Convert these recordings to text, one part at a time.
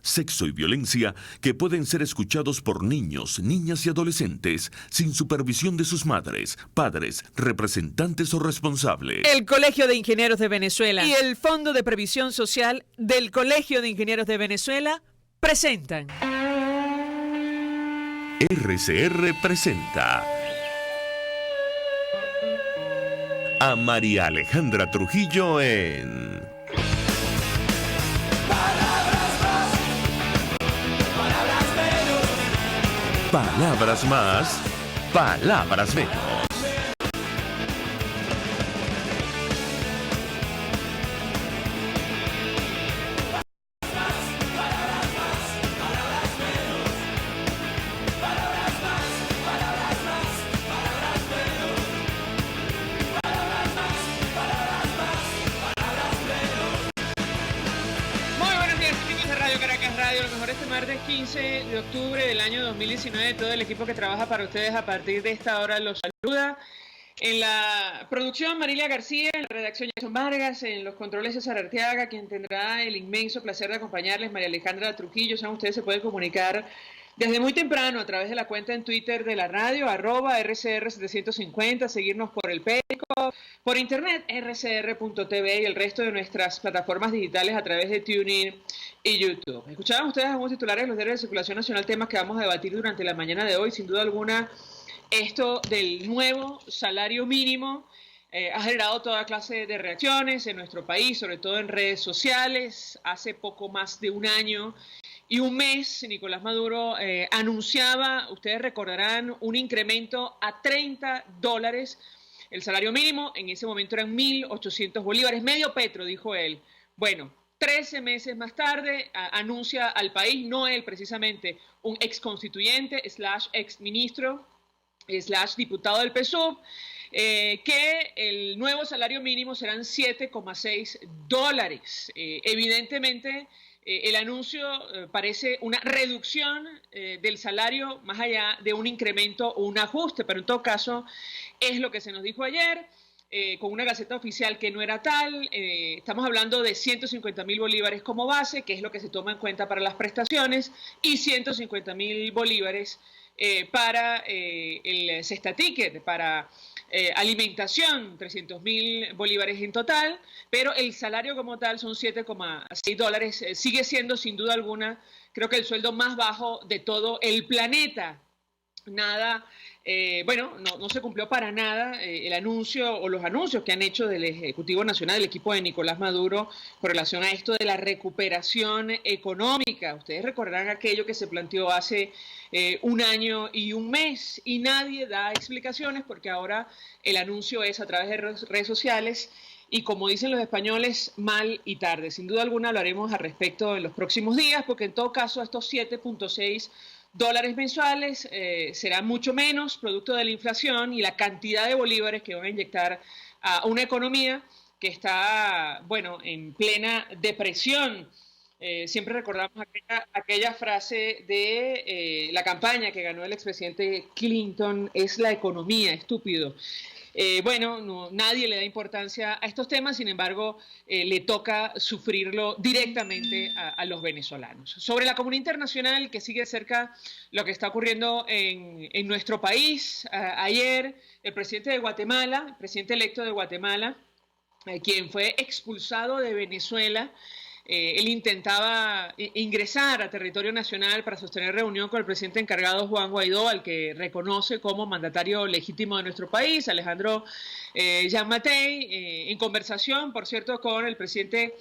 sexo y violencia que pueden ser escuchados por niños, niñas y adolescentes sin supervisión de sus madres, padres, representantes o responsables. El Colegio de Ingenieros de Venezuela y el Fondo de Previsión Social del Colegio de Ingenieros de Venezuela presentan. RCR presenta a María Alejandra Trujillo en Palabras más, palabras menos. Martes 15 de octubre del año 2019, todo el equipo que trabaja para ustedes a partir de esta hora los saluda. En la producción, Marilia García, en la redacción, Jason Vargas, en los controles, César Arteaga, quien tendrá el inmenso placer de acompañarles, María Alejandra Trujillo. Saben, ustedes se pueden comunicar desde muy temprano a través de la cuenta en Twitter de la radio, @RCR750, seguirnos por el Periscope, por internet, rcr.tv y el resto de nuestras plataformas digitales a través de TuneIn y YouTube. Escuchaban ustedes algunos titulares de los diarios de circulación nacional, temas que vamos a debatir durante la mañana de hoy. Sin duda alguna, esto del nuevo salario mínimo ha generado toda clase de reacciones en nuestro país, sobre todo en redes sociales. Hace poco más de un año y un mes, Nicolás Maduro anunciaba, ustedes recordarán, un incremento a $30. El salario mínimo en ese momento eran 1.800 bolívares, medio petro, dijo él. Bueno, 13 meses más tarde anuncia al país, no él precisamente, un ex constituyente, / ex ministro, / diputado del PSUV, que el nuevo salario mínimo serán $7,6. Evidentemente, el anuncio parece una reducción del salario más allá de un incremento o un ajuste, pero en todo caso es lo que se nos dijo ayer. Con una gaceta oficial que no era tal. Estamos hablando de 150.000 bolívares como base, que es lo que se toma en cuenta para las prestaciones, y 150.000 bolívares para el cesta ticket, para alimentación, 300.000 bolívares en total, pero el salario como tal son $7,6. Sigue siendo sin duda alguna, creo que el sueldo más bajo de todo el planeta. Nada, no se cumplió para nada el anuncio o los anuncios que han hecho del Ejecutivo Nacional, el equipo de Nicolás Maduro, con relación a esto de la recuperación económica. Ustedes recordarán aquello que se planteó hace un año y un mes y nadie da explicaciones porque ahora el anuncio es a través de redes sociales y, como dicen los españoles, mal y tarde. Sin duda alguna hablaremos al respecto en los próximos días porque en todo caso estos $7,6 mensuales serán mucho menos producto de la inflación y la cantidad de bolívares que van a inyectar a una economía que está, en plena depresión. Siempre recordamos aquella frase de la campaña que ganó el expresidente Clinton: es la economía, estúpido. Nadie le da importancia a estos temas, sin embargo, le toca sufrirlo directamente a los venezolanos. Sobre la comunidad internacional, que sigue de cerca lo que está ocurriendo en nuestro país, ayer el presidente de Guatemala, el presidente electo de Guatemala, quien fue expulsado de Venezuela, él intentaba ingresar a territorio nacional para sostener reunión con el presidente encargado Juan Guaidó, al que reconoce como mandatario legítimo de nuestro país, Alejandro Giammattei, en conversación, por cierto, con el presidente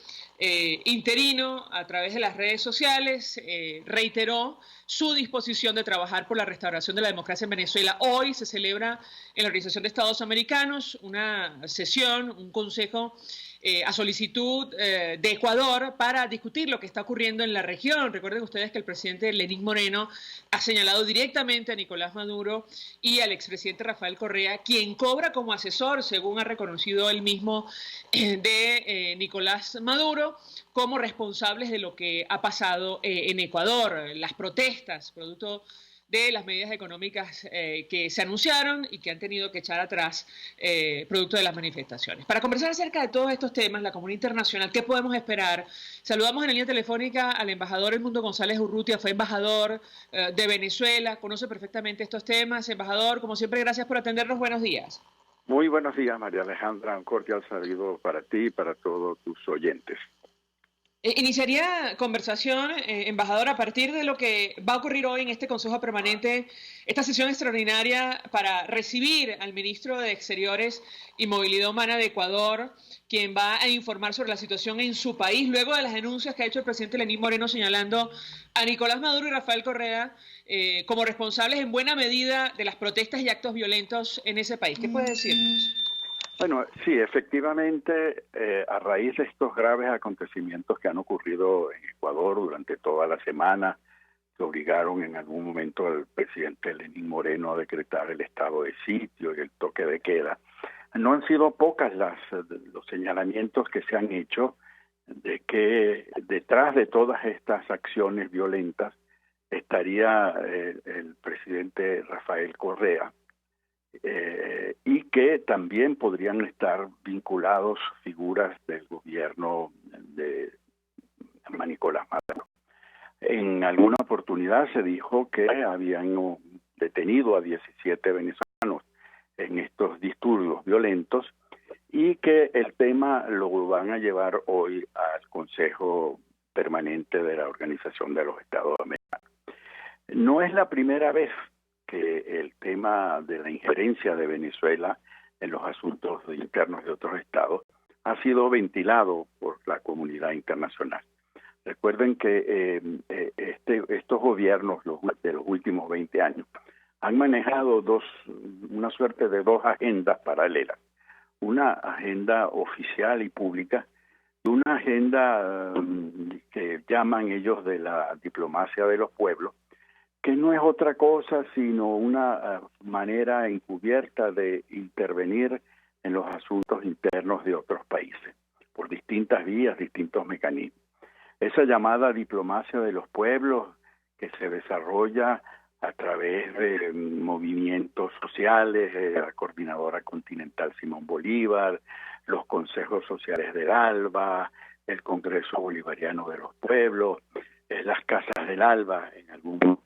interino a través de las redes sociales, reiteró su disposición de trabajar por la restauración de la democracia en Venezuela. Hoy se celebra en la Organización de Estados Americanos una sesión, un consejo a solicitud de Ecuador para discutir lo que está ocurriendo en la región. Recuerden ustedes que el presidente Lenín Moreno ha señalado directamente a Nicolás Maduro y al expresidente Rafael Correa, quien cobra como asesor, según ha reconocido él mismo, de Nicolás Maduro, como responsables de lo que ha pasado en Ecuador, las protestas producto de las medidas económicas que se anunciaron y que han tenido que echar atrás producto de las manifestaciones. Para conversar acerca de todos estos temas, la comunidad internacional, ¿qué podemos esperar? Saludamos en la línea telefónica al embajador Edmundo González Urrutia, fue embajador de Venezuela, conoce perfectamente estos temas. Embajador, como siempre, gracias por atendernos. Buenos días. Muy buenos días, María Alejandra. Un cordial saludo para ti y para todos tus oyentes. Iniciaría conversación, embajador, a partir de lo que va a ocurrir hoy en este Consejo Permanente, esta sesión extraordinaria para recibir al ministro de Exteriores y Movilidad Humana de Ecuador, quien va a informar sobre la situación en su país, luego de las denuncias que ha hecho el presidente Lenín Moreno señalando a Nicolás Maduro y Rafael Correa como responsables en buena medida de las protestas y actos violentos en ese país. ¿Qué puede decirnos? Bueno, sí, efectivamente, a raíz de estos graves acontecimientos que han ocurrido en Ecuador durante toda la semana, que obligaron en algún momento al presidente Lenín Moreno a decretar el estado de sitio y el toque de queda, no han sido pocas los señalamientos que se han hecho de que detrás de todas estas acciones violentas estaría el presidente Rafael Correa, y que también podrían estar vinculados figuras del gobierno de Nicolás Maduro. En alguna oportunidad se dijo que habían detenido a 17 venezolanos en estos disturbios violentos y que el tema lo van a llevar hoy al Consejo Permanente de la Organización de los Estados Americanos. No es la primera vez que el tema de la injerencia de Venezuela en los asuntos internos de otros estados ha sido ventilado por la comunidad internacional. Recuerden que estos gobiernos de los últimos 20 años han manejado una suerte de dos agendas paralelas. Una agenda oficial y pública y una agenda que llaman ellos de la diplomacia de los pueblos, que no es otra cosa sino una manera encubierta de intervenir en los asuntos internos de otros países, por distintas vías, distintos mecanismos. Esa llamada diplomacia de los pueblos que se desarrolla a través de movimientos sociales, la Coordinadora Continental Simón Bolívar, los consejos sociales del ALBA, el Congreso Bolivariano de los Pueblos, las Casas del ALBA en algún momento.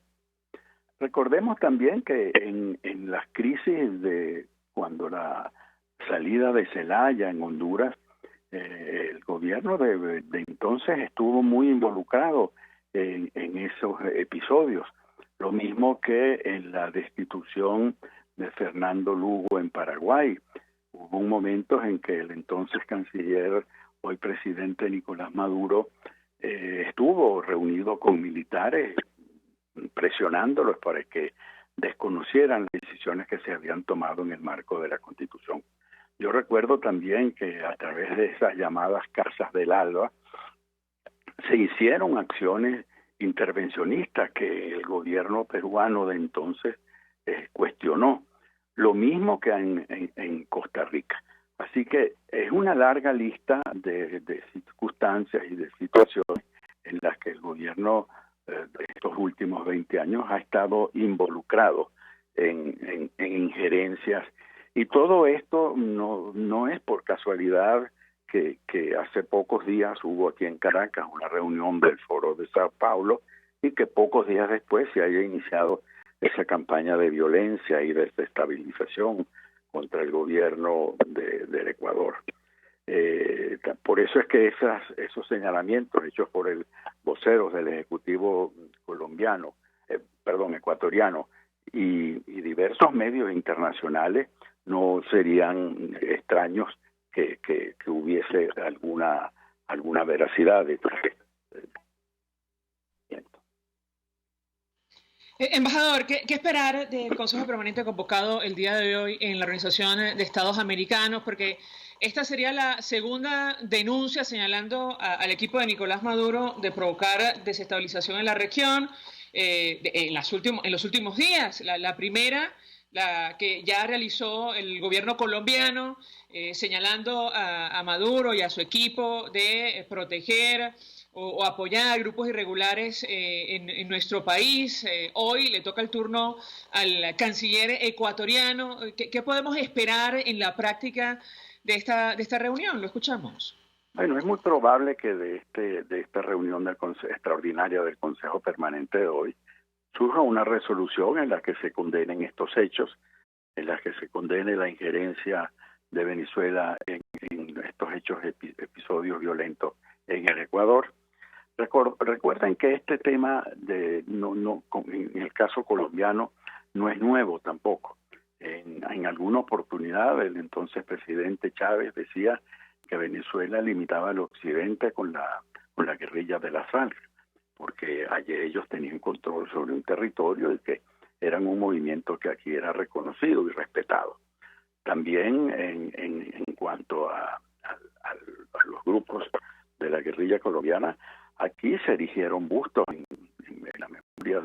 Recordemos también que en las crisis de cuando la salida de Zelaya en Honduras, el gobierno de entonces estuvo muy involucrado en esos episodios. Lo mismo que en la destitución de Fernando Lugo en Paraguay. Hubo un momento en que el entonces canciller, hoy presidente Nicolás Maduro, estuvo reunido con militares presionándolos para que desconocieran las decisiones que se habían tomado en el marco de la Constitución. Yo recuerdo también que a través de esas llamadas Casas del ALBA se hicieron acciones intervencionistas que el gobierno peruano de entonces cuestionó, lo mismo que en Costa Rica. Así que es una larga lista de circunstancias y de situaciones en las que el gobierno de estos últimos 20 años ha estado involucrado en injerencias, y todo esto no es por casualidad que hace pocos días hubo aquí en Caracas una reunión del Foro de Sao Paulo y que pocos días después se haya iniciado esa campaña de violencia y de desestabilización contra el gobierno del Ecuador. Por eso es que esos señalamientos hechos por el vocero del Ejecutivo ecuatoriano y diversos medios internacionales no serían extraños que hubiese alguna veracidad detrás de esto. Embajador, ¿qué esperar del Consejo Permanente convocado el día de hoy en la Organización de Estados Americanos? Porque esta sería la segunda denuncia señalando al equipo de Nicolás Maduro de provocar desestabilización en la región en los últimos días. La primera, la que ya realizó el gobierno colombiano, señalando a Maduro y a su equipo de proteger o apoyar grupos irregulares en nuestro país. Hoy le toca el turno al canciller ecuatoriano. ¿Qué podemos esperar en la práctica de esta reunión? Lo escuchamos. Bueno, es muy probable que de esta reunión extraordinaria del Consejo Permanente de hoy surja una resolución en la que se condenen estos hechos, en la que se condene la injerencia de Venezuela en estos episodios violentos en el Ecuador. Recuerden que este tema en el caso colombiano no es nuevo tampoco. En alguna oportunidad el entonces presidente Chávez decía que Venezuela limitaba al occidente con la guerrilla de las FARC, porque allí ellos tenían control sobre un territorio y que eran un movimiento que aquí era reconocido y respetado. También en cuanto a los grupos de la guerrilla colombiana, aquí se erigieron bustos en la memoria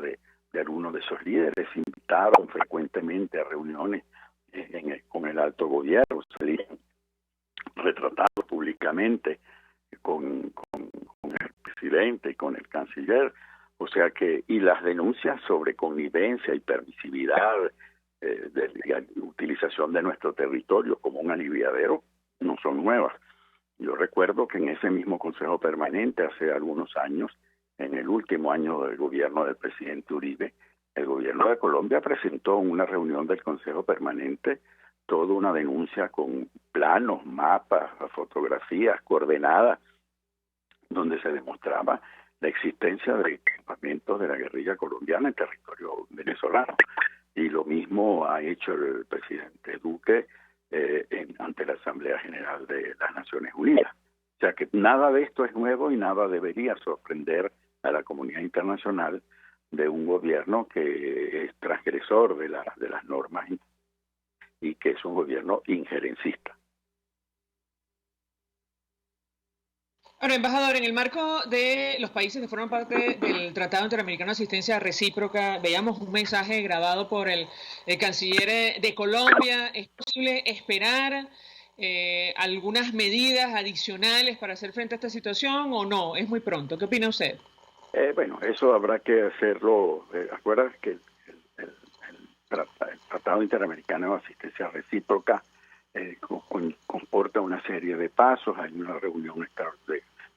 de algunos de esos líderes, invitaron frecuentemente a reuniones con el alto gobierno, salían retratados públicamente con el presidente y con el canciller, o sea que, y las denuncias sobre connivencia y permisividad de la utilización de nuestro territorio como un aliviadero no son nuevas. Yo recuerdo que en ese mismo Consejo Permanente, hace algunos años, en el último año del gobierno del presidente Uribe, el gobierno de Colombia presentó en una reunión del Consejo Permanente toda una denuncia con planos, mapas, fotografías, coordenadas, donde se demostraba la existencia de campamentos de la guerrilla colombiana en territorio venezolano. Y lo mismo ha hecho el presidente Duque ante la Asamblea General de las Naciones Unidas. O sea que nada de esto es nuevo y nada debería sorprender a la comunidad internacional de un gobierno que es transgresor de las normas y que es un gobierno injerencista. Ahora, embajador, en el marco de los países que forman parte del Tratado Interamericano de Asistencia Recíproca, veíamos un mensaje grabado por el canciller de Colombia. ¿Es posible esperar algunas medidas adicionales para hacer frente a esta situación o no? Es muy pronto. ¿Qué opina usted? Bueno, eso habrá que hacerlo. Acuérdate que el Tratado Interamericano de Asistencia Recíproca comporta una serie de pasos. Hay una reunión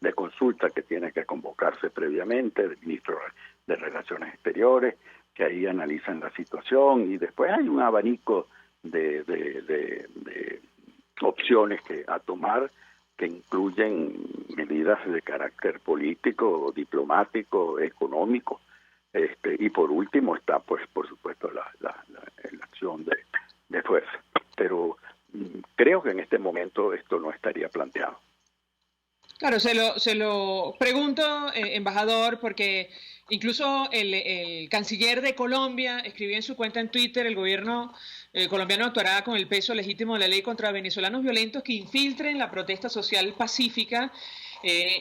de consulta que tiene que convocarse previamente del ministro de Relaciones Exteriores, que ahí analizan la situación, y después hay un abanico de opciones a tomar, que incluyen medidas de carácter político, diplomático, económico, y por último está, pues, por supuesto, la acción de fuerza. Pero creo que en este momento esto no estaría planteado. Claro, se lo pregunto, embajador, porque incluso el canciller de Colombia escribió en su cuenta en Twitter: el gobierno colombiano actuará con el peso legítimo de la ley contra venezolanos violentos que infiltren la protesta social pacífica.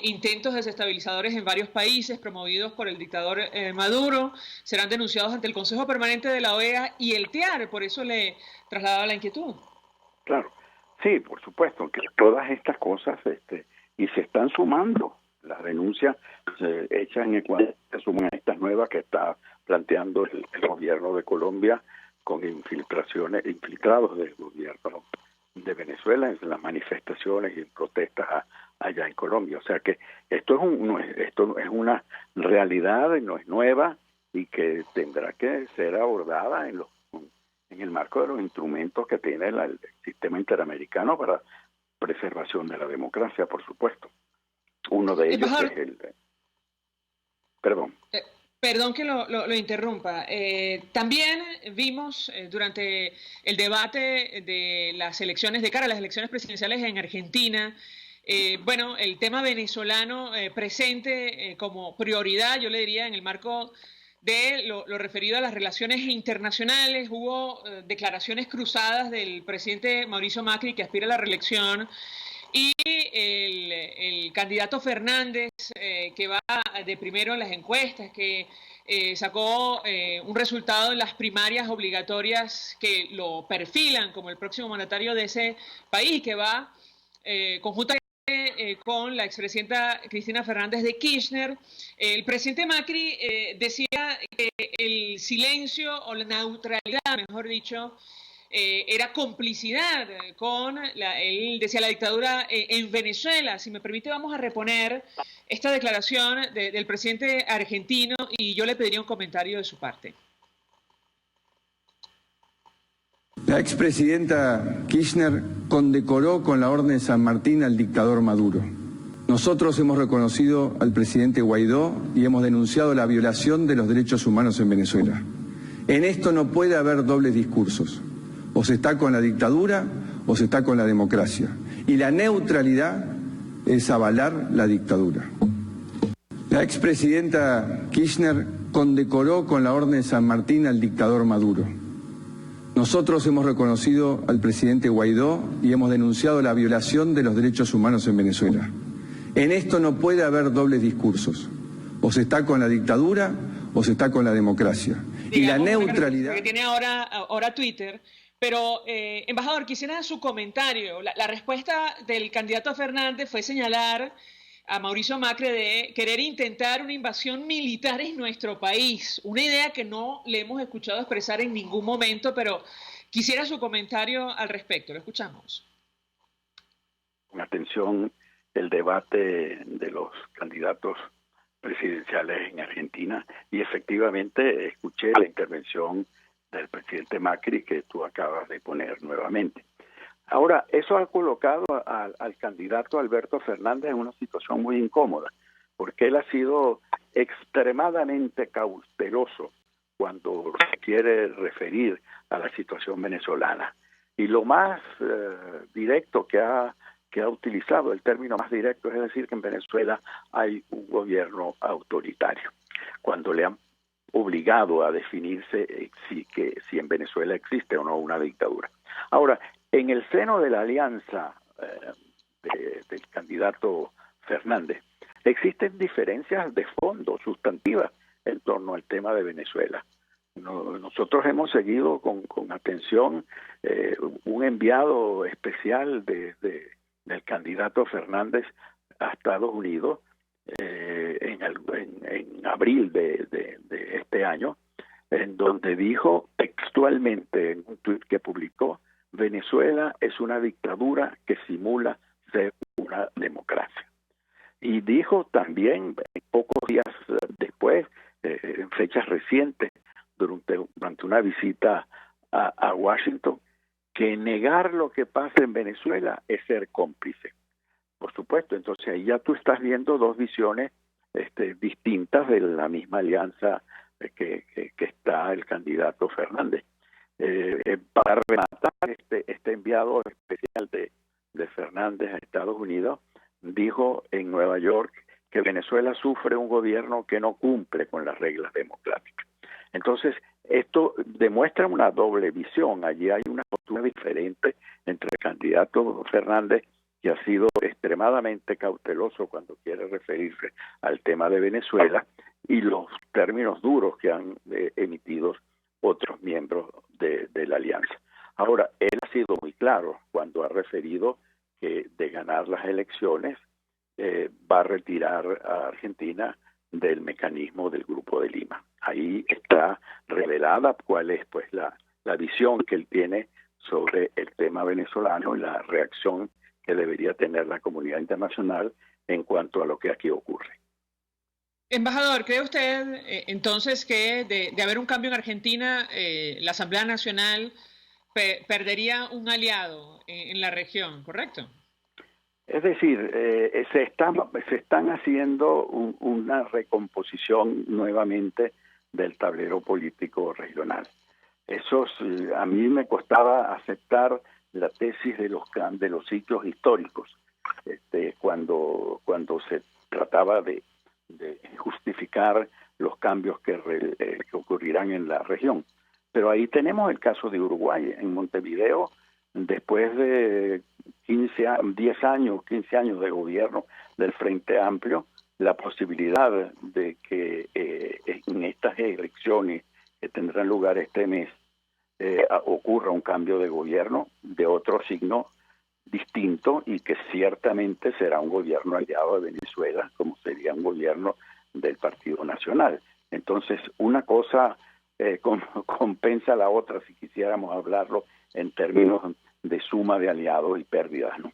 Intentos desestabilizadores en varios países promovidos por el dictador Maduro serán denunciados ante el Consejo Permanente de la OEA y el TEAR. Por eso le trasladaba la inquietud. Claro, sí, por supuesto, que todas estas cosas y se están sumando. Las denuncias hechas en Ecuador se suman a estas nuevas que está planteando el gobierno de Colombia con infiltrados del gobierno de Venezuela en las manifestaciones y protestas allá en Colombia. O sea que esto es una realidad, no es nueva, y que tendrá que ser abordada en el marco de los instrumentos que tiene el sistema interamericano para preservación de la democracia, por supuesto. Uno de ellos es el... Perdón. Perdón que lo interrumpa. También vimos durante el debate de las elecciones, de cara a las elecciones presidenciales en Argentina, bueno, el tema venezolano presente como prioridad, yo le diría, en el marco de lo referido a las relaciones internacionales. Hubo declaraciones cruzadas del presidente Mauricio Macri, que aspira a la reelección, y el candidato Fernández, que va de primero en las encuestas, que sacó un resultado en las primarias obligatorias que lo perfilan como el próximo mandatario de ese país, que va conjuntamente con la expresidenta Cristina Fernández de Kirchner. El presidente Macri decía que el silencio o la neutralidad, mejor dicho, era complicidad con, él decía, la dictadura en Venezuela. Si me permite, vamos a reponer esta declaración del presidente argentino y yo le pediría un comentario de su parte. La expresidenta Kirchner condecoró con la Orden de San Martín al dictador Maduro. Nosotros hemos reconocido al presidente Guaidó y hemos denunciado la violación de los derechos humanos en Venezuela. En esto no puede haber dobles discursos. O se está con la dictadura o se está con la democracia. Y la neutralidad es avalar la dictadura. La expresidenta Kirchner condecoró con la Orden de San Martín al dictador Maduro. Nosotros hemos reconocido al presidente Guaidó y hemos denunciado la violación de los derechos humanos en Venezuela. En esto no puede haber dobles discursos. O se está con la dictadura o se está con la democracia. Y la neutralidad... Que tiene ahora Twitter, pero, embajador, quisiera su comentario. La respuesta del candidato Fernández fue señalar a Mauricio Macri de querer intentar una invasión militar en nuestro país, una idea que no le hemos escuchado expresar en ningún momento, pero quisiera su comentario al respecto. Lo escuchamos. Con atención el debate de los candidatos presidenciales en Argentina y efectivamente escuché la intervención del presidente Macri que tú acabas de poner nuevamente. Ahora, eso ha colocado al candidato Alberto Fernández en una situación muy incómoda, porque él ha sido extremadamente cauteloso cuando se quiere referir a la situación venezolana. Y lo más directo que ha utilizado, el término más directo, es decir que en Venezuela hay un gobierno autoritario. Cuando le han obligado a definirse si en Venezuela existe o no una dictadura. Ahora, en el seno de la alianza del candidato Fernández, existen diferencias de fondo, sustantivas, en torno al tema de Venezuela. Nosotros hemos seguido con atención un enviado especial del candidato Fernández a Estados Unidos en abril de este año, en donde dijo textualmente en un tuit que publicó: Venezuela es una dictadura que simula ser una democracia. Y dijo también, pocos días después, en fechas recientes, durante una visita a Washington, que negar lo que pasa en Venezuela es ser cómplice. Por supuesto, entonces ahí ya tú estás viendo dos visiones distintas de la misma alianza que está el candidato Fernández. Para rematar, este enviado especial de Fernández a Estados Unidos dijo en Nueva York que Venezuela sufre un gobierno que no cumple con las reglas democráticas. Entonces, esto demuestra una doble visión. Allí hay una postura diferente entre el candidato Fernández, que ha sido extremadamente cauteloso cuando quiere referirse al tema de Venezuela, y los términos duros que han emitido otros miembros de la alianza. Ahora, él ha sido muy claro cuando ha referido que de ganar las elecciones va a retirar a Argentina del mecanismo del Grupo de Lima. Ahí está revelada cuál es pues la visión que él tiene sobre el tema venezolano y la reacción que debería tener la comunidad internacional en cuanto a lo que aquí ocurre. Embajador, ¿cree usted entonces que de haber un cambio en Argentina, la Asamblea Nacional perdería un aliado en la región, correcto? Es decir, se están haciendo una recomposición nuevamente del tablero político regional. A mí me costaba aceptar la tesis de los ciclos históricos, cuando se trataba de justificar los cambios que ocurrirán en la región. Pero ahí tenemos el caso de Uruguay. En Montevideo, después de 15 años de gobierno del Frente Amplio, la posibilidad de que en estas elecciones que tendrán lugar este mes ocurra un cambio de gobierno de otro signo distinto y que ciertamente será un gobierno aliado de Venezuela, como sería un gobierno del Partido Nacional. Entonces, una cosa compensa a la otra, si quisiéramos hablarlo en términos de suma de aliados y pérdidas, ¿no?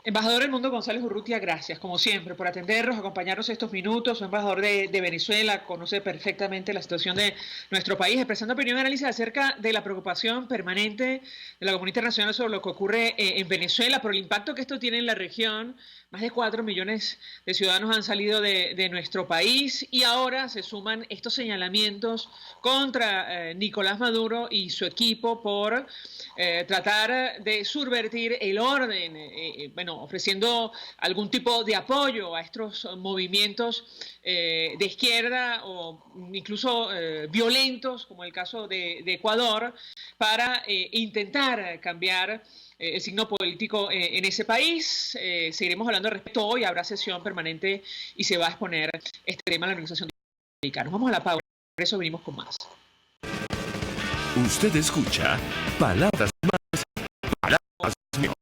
Embajador Edmundo González Urrutia, gracias, como siempre, por atendernos, acompañarnos estos minutos. Soy embajador de Venezuela, conoce perfectamente la situación de nuestro país, expresando opinión y análisis acerca de la preocupación permanente de la comunidad internacional sobre lo que ocurre en Venezuela, por el impacto que esto tiene en la región. Más de 4 millones de ciudadanos han salido de nuestro país y ahora se suman estos señalamientos contra Nicolás Maduro y su equipo por tratar de subvertir el orden, ofreciendo algún tipo de apoyo a estos movimientos de izquierda o incluso violentos, como el caso de Ecuador, para intentar cambiar el signo político en ese país. Seguiremos hablando al respecto hoy, habrá sesión permanente y se va a exponer este tema en la Organización de Americanos. Vamos a la pausa, por eso venimos con más. Usted escucha Palabras Más, Palabras Menos,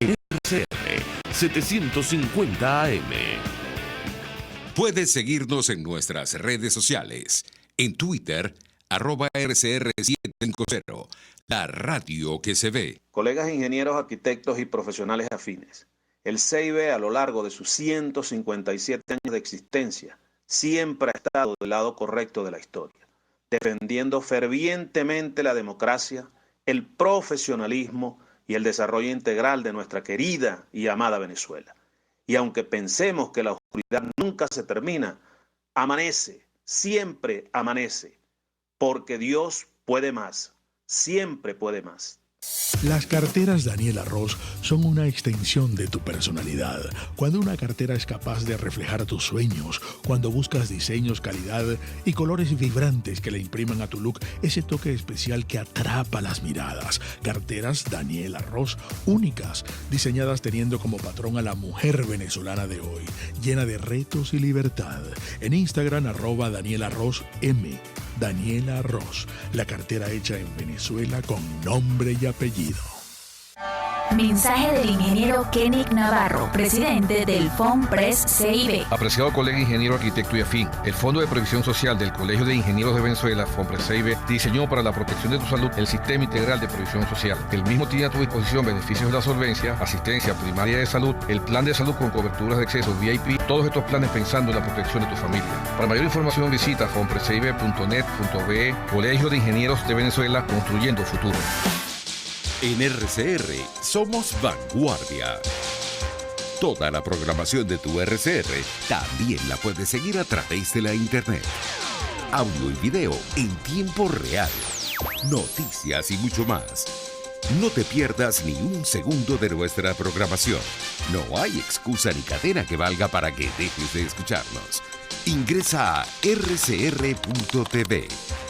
en RCR 750 AM. Puedes seguirnos en nuestras redes sociales. En Twitter, @RCR750, la radio que se ve. Colegas ingenieros, arquitectos y profesionales afines, el CEIBE a lo largo de sus 157 años de existencia siempre ha estado del lado correcto de la historia, defendiendo fervientemente la democracia, el profesionalismo y el desarrollo integral de nuestra querida y amada Venezuela. Y aunque pensemos que la oscuridad nunca se termina, amanece, siempre amanece, porque Dios puede más, siempre puede más. Las carteras Daniela Ross son una extensión de tu personalidad. Cuando una cartera es capaz de reflejar tus sueños, cuando buscas diseños, calidad y colores vibrantes que le impriman a tu look ese toque especial que atrapa las miradas. Carteras Daniela Ross únicas, diseñadas teniendo como patrón a la mujer venezolana de hoy, llena de retos y libertad. En Instagram @Daniela Ross M. Daniela Ross, la cartera hecha en Venezuela con nombre y apellido. Mensaje del ingeniero Kenick Navarro, presidente del FONPRES CIB. Apreciado colega ingeniero, arquitecto y afín, el Fondo de Previsión Social del Colegio de Ingenieros de Venezuela, FONPRES CIB, diseñó para la protección de tu salud el Sistema Integral de Previsión Social. El mismo tiene a tu disposición beneficios de la solvencia, asistencia primaria de salud, el plan de salud con coberturas de acceso VIP, todos estos planes pensando en la protección de tu familia. Para mayor información visita fonprescib.net.be, Colegio de Ingenieros de Venezuela, construyendo futuro. En RCR somos vanguardia. Toda la programación de tu RCR también la puedes seguir a través de la internet. Audio y video en tiempo real. Noticias y mucho más. No te pierdas ni un segundo de nuestra programación. No hay excusa ni cadena que valga para que dejes de escucharnos. Ingresa a rcr.tv,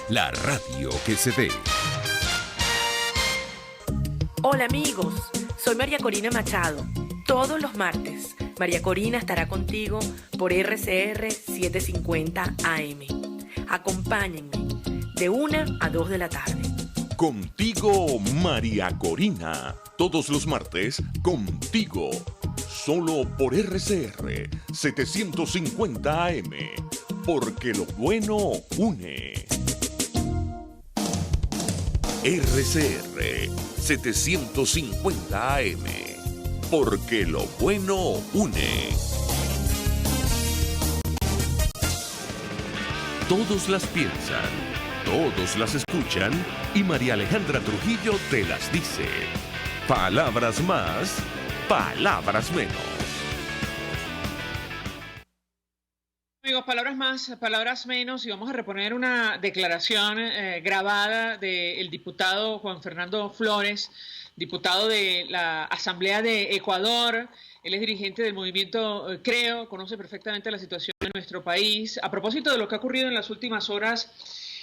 la radio que se ve. Hola amigos, soy María Corina Machado. Todos los martes, María Corina estará contigo por RCR 750 AM. Acompáñenme de 1 a 2 de la tarde. Contigo, María Corina. Todos los martes, contigo. Solo por RCR 750 AM. Porque lo bueno une. RCR 750 AM. Porque lo bueno une. Todos las piensan, todos las escuchan y María Alejandra Trujillo te las dice. Palabras más, palabras menos. Amigos, palabras más, palabras menos, y vamos a reponer una declaración grabada del diputado Juan Fernando Flores, diputado de la Asamblea de Ecuador. Él es dirigente del movimiento Creo, conoce perfectamente la situación de nuestro país. A propósito de lo que ha ocurrido en las últimas horas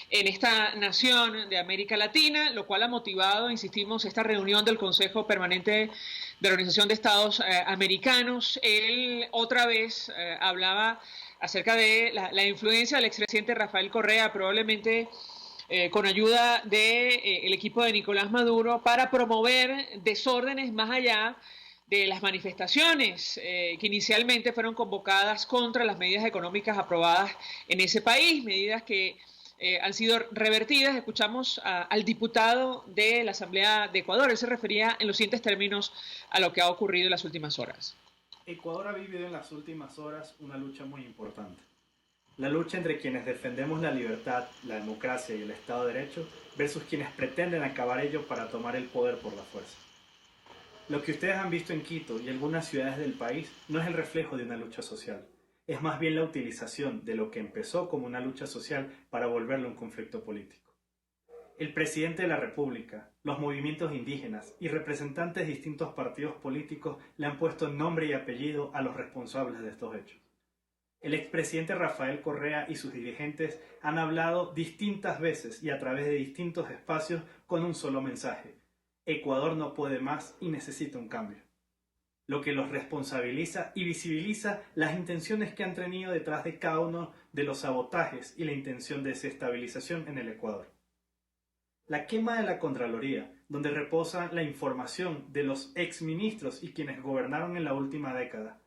en esta nación de América Latina, lo cual ha motivado, insistimos, esta reunión del Consejo Permanente de la Organización de Estados Americanos. Él otra vez hablaba acerca de la influencia del expresidente Rafael Correa, probablemente con ayuda del equipo de Nicolás Maduro para promover desórdenes más allá de las manifestaciones que inicialmente fueron convocadas contra las medidas económicas aprobadas en ese país, medidas que han sido revertidas. Escuchamos al diputado de la Asamblea de Ecuador. Él se refería en los siguientes términos a lo que ha ocurrido en las últimas horas. Ecuador ha vivido en las últimas horas una lucha muy importante. La lucha entre quienes defendemos la libertad, la democracia y el Estado de Derecho versus quienes pretenden acabar ello para tomar el poder por la fuerza. Lo que ustedes han visto en Quito y algunas ciudades del país no es el reflejo de una lucha social. Es más bien la utilización de lo que empezó como una lucha social para volverlo un conflicto político. El presidente de la República, los movimientos indígenas y representantes de distintos partidos políticos le han puesto nombre y apellido a los responsables de estos hechos. El expresidente Rafael Correa y sus dirigentes han hablado distintas veces y a través de distintos espacios con un solo mensaje: Ecuador no puede más y necesita un cambio. Lo que los responsabiliza y visibiliza las intenciones que han tenido detrás de cada uno de los sabotajes y la intención de desestabilización en el Ecuador. La quema de la Contraloría, donde reposa la información de los exministros y quienes gobernaron en la última década,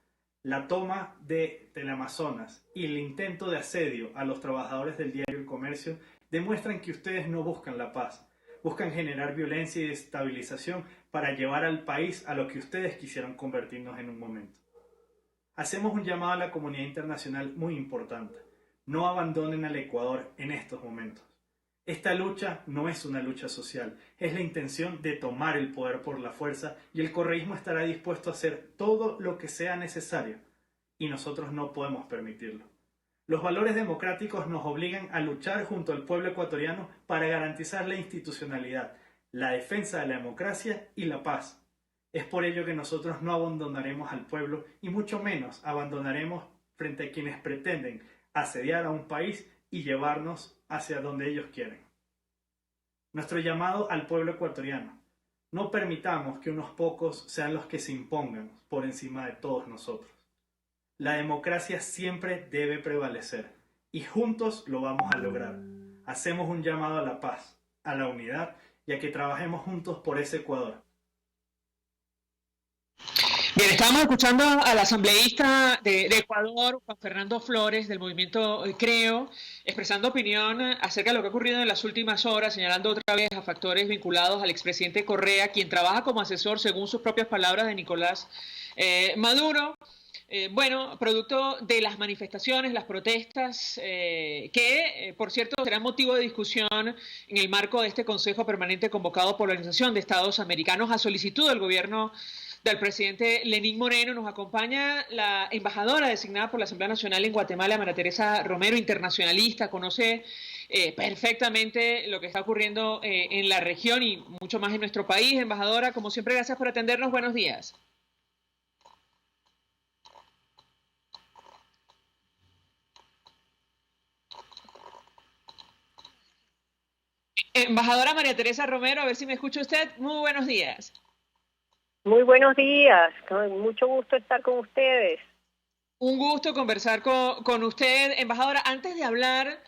la toma de Teleamazonas y el intento de asedio a los trabajadores del diario El Comercio demuestran que ustedes no buscan la paz, buscan generar violencia y desestabilización para llevar al país a lo que ustedes quisieron convertirnos en un momento. Hacemos un llamado a la comunidad internacional muy importante: no abandonen al Ecuador en estos momentos. Esta lucha no es una lucha social, es la intención de tomar el poder por la fuerza, y el correísmo estará dispuesto a hacer todo lo que sea necesario, y nosotros no podemos permitirlo. Los valores democráticos nos obligan a luchar junto al pueblo ecuatoriano para garantizar la institucionalidad, la defensa de la democracia y la paz. Es por ello que nosotros no abandonaremos al pueblo y mucho menos abandonaremos frente a quienes pretenden asediar a un país y llevarnos hacia donde ellos quieren. Nuestro llamado al pueblo ecuatoriano: no permitamos que unos pocos sean los que se impongan por encima de todos nosotros. La democracia siempre debe prevalecer y juntos lo vamos a lograr. Hacemos un llamado a la paz, a la unidad y a que trabajemos juntos por ese Ecuador. Bien, estábamos escuchando al asambleísta de Ecuador, Juan Fernando Flores, del movimiento Creo, expresando opinión acerca de lo que ha ocurrido en las últimas horas, señalando otra vez a factores vinculados al expresidente Correa, quien trabaja como asesor, según sus propias palabras, de Nicolás Maduro. Producto de las manifestaciones, las protestas, que, por cierto, serán motivo de discusión en el marco de este Consejo Permanente convocado por la Organización de Estados Americanos a solicitud del gobierno del presidente Lenín Moreno. Nos acompaña la embajadora designada por la Asamblea Nacional en Guatemala, María Teresa Romero, internacionalista, conoce perfectamente lo que está ocurriendo en la región y mucho más en nuestro país. Embajadora, como siempre, gracias por atendernos. Buenos días. Embajadora María Teresa Romero, a ver si me escucha usted. Muy buenos días. Muy buenos días, con mucho gusto estar con ustedes. Un gusto conversar con usted, embajadora. Antes de hablar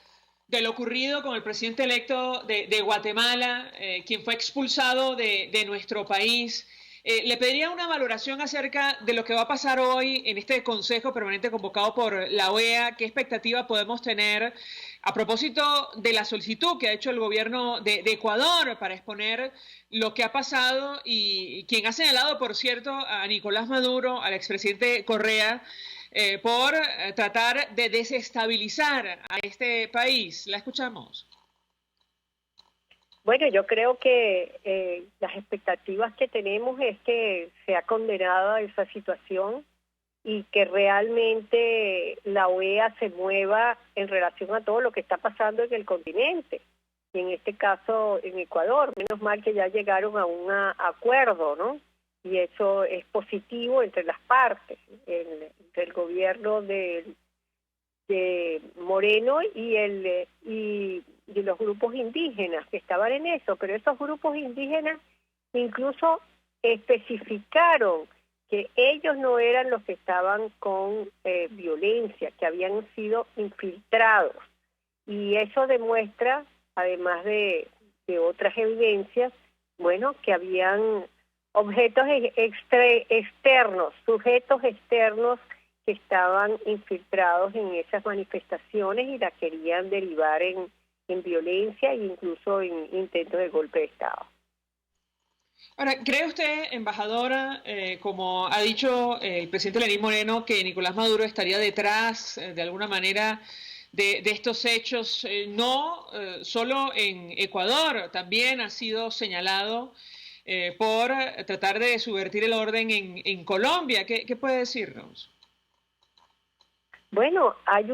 de lo ocurrido con el presidente electo de Guatemala, quien fue expulsado de nuestro país, le pediría una valoración acerca de lo que va a pasar hoy en este Consejo Permanente convocado por la OEA. ¿Qué expectativa podemos tener a propósito de la solicitud que ha hecho el gobierno de Ecuador para exponer lo que ha pasado y quien ha señalado, por cierto, a Nicolás Maduro, al expresidente Correa, por tratar de desestabilizar a este país? La escuchamos. Bueno, yo creo que las expectativas que tenemos es que sea condenada esa situación y que realmente la OEA se mueva en relación a todo lo que está pasando en el continente, y en este caso en Ecuador. Menos mal que ya llegaron a un acuerdo, ¿no? Y eso es positivo entre las partes, entre el gobierno de Moreno y los grupos indígenas que estaban en eso. Pero esos grupos indígenas incluso especificaron que ellos no eran los que estaban con violencia, que habían sido infiltrados. Y eso demuestra además de otras evidencias, bueno, que habían objetos externos, sujetos externos que estaban infiltrados en esas manifestaciones y las querían derivar en violencia e incluso en intentos de golpe de Estado. Ahora, ¿cree usted, embajadora, como ha dicho el presidente Lenín Moreno, que Nicolás Maduro estaría detrás, de alguna manera, de estos hechos? No solo en Ecuador, también ha sido señalado por tratar de subvertir el orden en Colombia. ¿Qué puede decirnos? Bueno, hay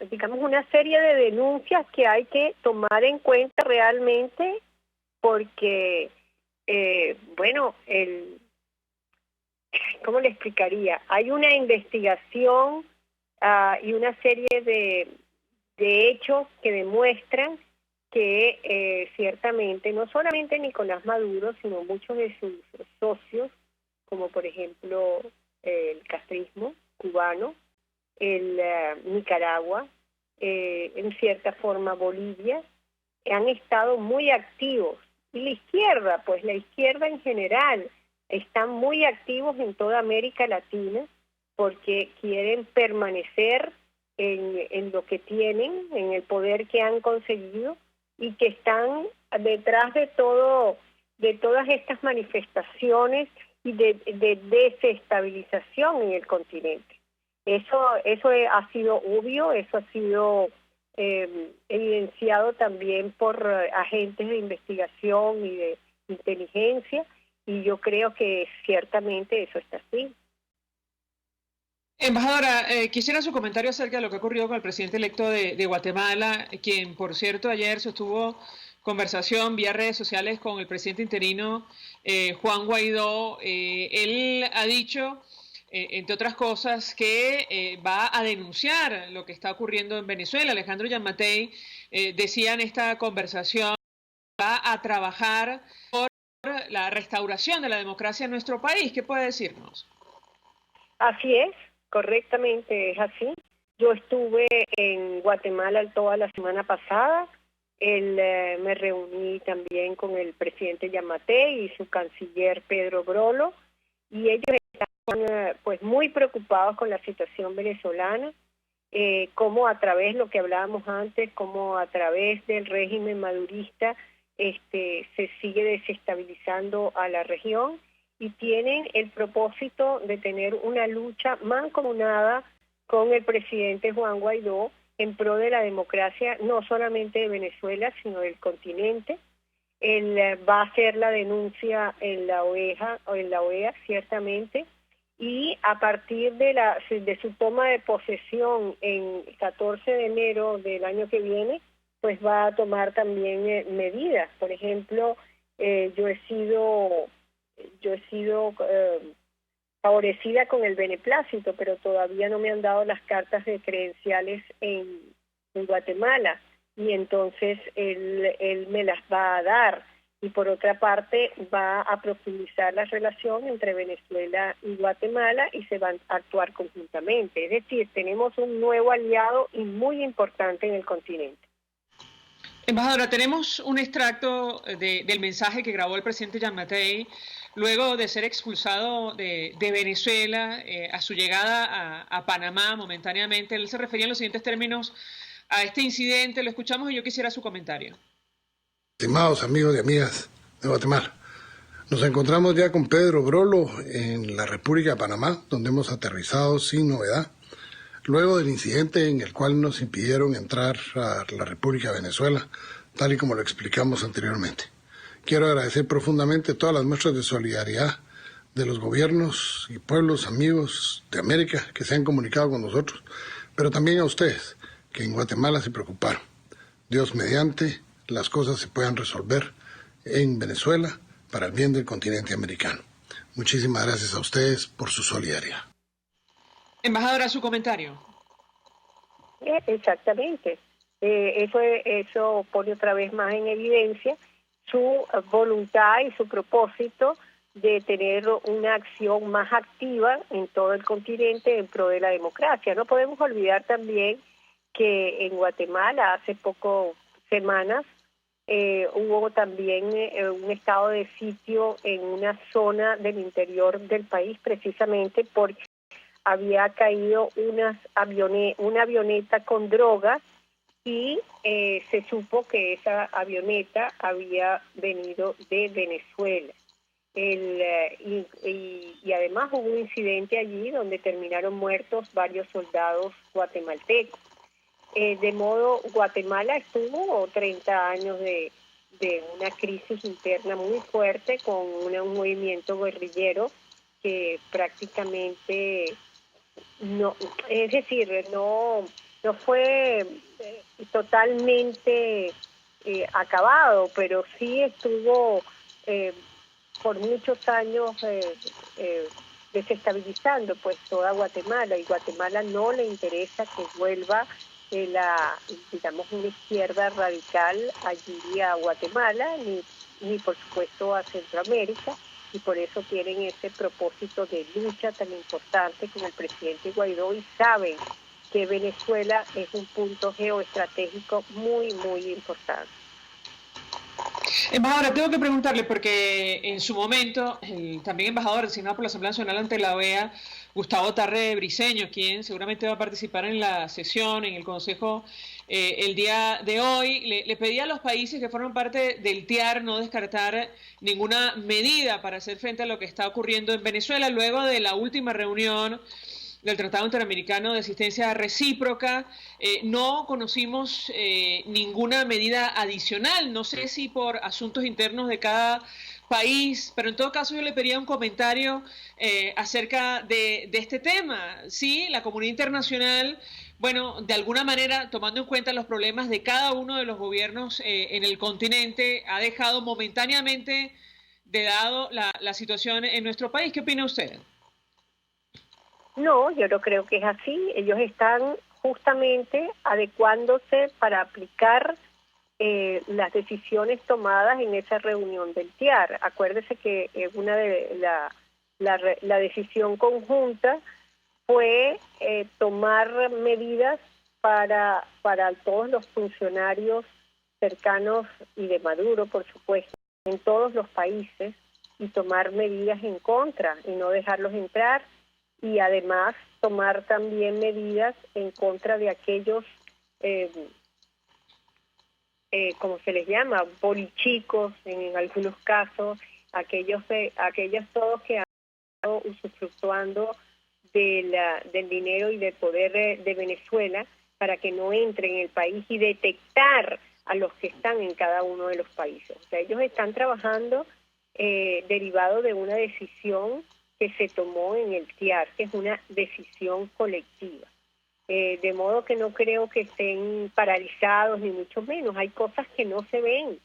digamos, una serie de denuncias que hay que tomar en cuenta realmente, porque, bueno, ¿cómo le explicaría? Hay una investigación y una serie de hechos que demuestran que ciertamente no solamente Nicolás Maduro, sino muchos de sus socios, como por ejemplo el castrismo cubano, Nicaragua, en cierta forma Bolivia, han estado muy activos. Y la izquierda en general, están muy activos en toda América Latina porque quieren permanecer en lo que tienen, en el poder que han conseguido, y que están detrás de todas estas manifestaciones y de desestabilización en el continente. Eso ha sido obvio, eso ha sido evidenciado también por agentes de investigación y de inteligencia, y yo creo que ciertamente eso está así. Embajadora, quisiera su comentario acerca de lo que ha ocurrido con el presidente electo de Guatemala, quien, por cierto, ayer sostuvo conversación vía redes sociales con el presidente interino Juan Guaidó. Él ha dicho, entre otras cosas, que va a denunciar lo que está ocurriendo en Venezuela. Alejandro Giammattei decía en esta conversación que va a trabajar por la restauración de la democracia en nuestro país. ¿Qué puede decirnos? Así es. Correctamente, es así. Yo estuve en Guatemala toda la semana pasada. Me reuní también con el presidente Giammattei y su canciller Pedro Brolo, y ellos están pues muy preocupados con la situación venezolana, cómo a través, lo que hablábamos antes, cómo a través del régimen madurista se sigue desestabilizando a la región, y tienen el propósito de tener una lucha mancomunada con el presidente Juan Guaidó en pro de la democracia, no solamente de Venezuela, sino del continente. Él va a hacer la denuncia en la OEA, ciertamente, y a partir de su toma de posesión en el 14 de enero del año que viene, pues va a tomar también medidas. Por ejemplo, yo he sido favorecida con el beneplácito, pero todavía no me han dado las cartas de credenciales en Guatemala, y entonces él me las va a dar, y por otra parte va a profundizar la relación entre Venezuela y Guatemala y se van a actuar conjuntamente. Es decir, tenemos un nuevo aliado y muy importante en el continente. Embajadora, tenemos un extracto del mensaje que grabó el presidente Giammattei luego de ser expulsado de Venezuela a su llegada a Panamá momentáneamente. Él se refería en los siguientes términos a este incidente. Lo escuchamos y yo quisiera su comentario. Estimados amigos y amigas de Guatemala, nos encontramos ya con Pedro Brolo en la República de Panamá, donde hemos aterrizado sin novedad, luego del incidente en el cual nos impidieron entrar a la República de Venezuela, tal y como lo explicamos anteriormente. Quiero agradecer profundamente todas las muestras de solidaridad de los gobiernos y pueblos amigos de América que se han comunicado con nosotros, pero también a ustedes, que en Guatemala se preocuparon. Dios mediante, las cosas se puedan resolver en Venezuela para el bien del continente americano. Muchísimas gracias a ustedes por su solidaridad. Embajadora, su comentario. Exactamente. Eso pone otra vez más en evidencia su voluntad y su propósito de tener una acción más activa en todo el continente en pro de la democracia. No podemos olvidar también que en Guatemala hace pocas semanas hubo también un estado de sitio en una zona del interior del país, precisamente porque había caído una avioneta con drogas y se supo que esa avioneta había venido de Venezuela. Y además hubo un incidente allí donde terminaron muertos varios soldados guatemaltecos. De modo, Guatemala estuvo 30 años de una crisis interna muy fuerte con un movimiento guerrillero que prácticamente no fue totalmente acabado, pero sí estuvo por muchos años desestabilizando pues toda Guatemala, y Guatemala no le interesa que vuelva una izquierda radical allí a Guatemala, ni por supuesto a Centroamérica, y por eso tienen ese propósito de lucha tan importante con el presidente Guaidó, y saben que Venezuela es un punto geoestratégico muy, muy importante. Embajadora, tengo que preguntarle, porque en su momento el también embajador designado por la Asamblea Nacional ante la OEA, Gustavo Tarre Briceño, quien seguramente va a participar en la sesión, en el Consejo el día de hoy, le pedía a los países que forman parte del TIAR no descartar ninguna medida para hacer frente a lo que está ocurriendo en Venezuela luego de la última reunión del Tratado Interamericano de Asistencia Recíproca. No conocimos ninguna medida adicional, no sé si por asuntos internos de cada país, pero en todo caso yo le pediría un comentario acerca de este tema. Sí, la comunidad internacional, bueno, de alguna manera, tomando en cuenta los problemas de cada uno de los gobiernos en el continente, ha dejado momentáneamente de lado la situación en nuestro país. ¿Qué opina usted? No, yo no creo que es así. Ellos están justamente adecuándose para aplicar las decisiones tomadas en esa reunión del TIAR. Acuérdese que una de la decisión conjunta fue tomar medidas para todos los funcionarios cercanos y de Maduro, por supuesto, en todos los países, y tomar medidas en contra y no dejarlos entrar, y además tomar también medidas en contra de aquellos, como se les llama, bolichicos en algunos casos, aquellos todos que han estado usufructuando del dinero y del poder de Venezuela, para que no entren en el país, y detectar a los que están en cada uno de los países. O sea, ellos están trabajando derivado de una decisión que se tomó en el TIAR, que es una decisión colectiva. De modo que no creo que estén paralizados, ni mucho menos. Hay cosas que no se ven,